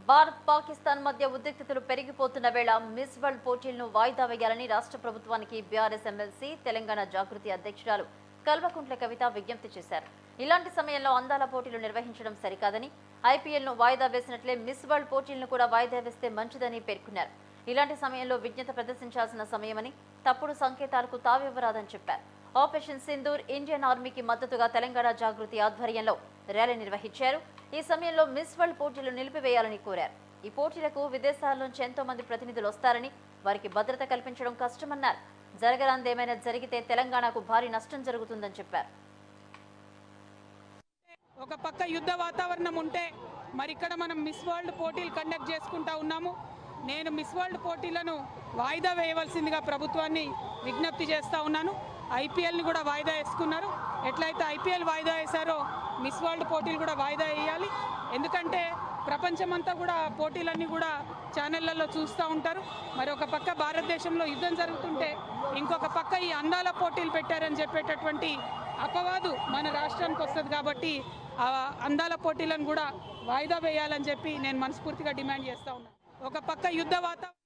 భారత్ పాకిస్తాన్ మధ్య ఉద్రిక్తతలు పెరిగిపోతున్న వేళ మిస్ వరల్డ్ పోటీలను వాయిదా వేయాలని రాష్ట్ర ప్రభుత్వానికి బీఆర్ఎస్ ఎమ్మెల్సీ తెలంగాణ జాగృతి అధ్యక్షురాలు కల్వకుంట్ల కవిత విజ్ఞప్తి చేశారు. ఇలాంటి సమయంలో అందాల పోటీలు నిర్వహించడం సరికాదని, ఐపీఎల్ను వాయిదా వేసినట్లే మిస్ వరల్డ్ పోటీలను కూడా వాయిదా వేస్తే మంచిదని పేర్కొన్నారు. ఇలాంటి సమయంలో విజ్ఞత ప్రదర్శించాల్సిన సమయమని, తప్పుడు సంకేతాలకు తావివ్వరాదని చెప్పారు. ఆపరేషన్ సింధూర్ ఇండియన్ ఆర్మీకి మద్దతుగా తెలంగాణ జాగృతి ఆధ్వర్యంలో ర్యాలీ నిర్వహించారు. ఈ సమయంలో మిస్ వరల్డ్ పోటీలు నిలిపివేయాలని కోరారు. ఈ పోటీలకు విదేశాల నుంచి ఎంతో మంది ప్రతినిధులు వస్తారని, వారికి భద్రత కల్పించడం కష్టమన్నారు. జరగరాందేమైనా జరిగితే తెలంగాణకు భారీ నష్టం జరుగుతుందని చెప్పారు. ఒక పక్క యుద్ధ వాతావరణం ఉంటే మరి ఇక్కడ మనం మిస్ వరల్డ్ పోటీలు కండక్ట్ చేసుకుంటా ఉన్నాము. నేను మిస్ వరల్డ్ పోటీలను వాయిదా వేయవలసిందిగా ప్రభుత్వాన్ని విజ్ఞప్తి చేస్తూ ఉన్నాను. ఐపీఎల్ని కూడా వాయిదా వేసుకున్నారు. ఎట్లయితే ఐపీఎల్ వాయిదా వేశారో మిస్ వరల్డ్ పోటీలు కూడా వాయిదా వేయాలి. ఎందుకంటే ప్రపంచమంతా కూడా పోటీలన్నీ కూడా ఛానళ్లలో చూస్తూ ఉంటారు. మరి ఒక పక్క భారతదేశంలో యుద్ధం జరుగుతుంటే ఇంకొక పక్క ఈ అందాల పోటీలు పెట్టారని చెప్పేటటువంటి అపవాదు మన రాష్ట్రానికి వస్తుంది. కాబట్టి ఆ అందాల పోటీలను కూడా వాయిదా వేయాలని చెప్పి నేను మనస్ఫూర్తిగా డిమాండ్ చేస్తూ ఉన్నాను. ఒక పక్క యుద్ధ వాతావరణం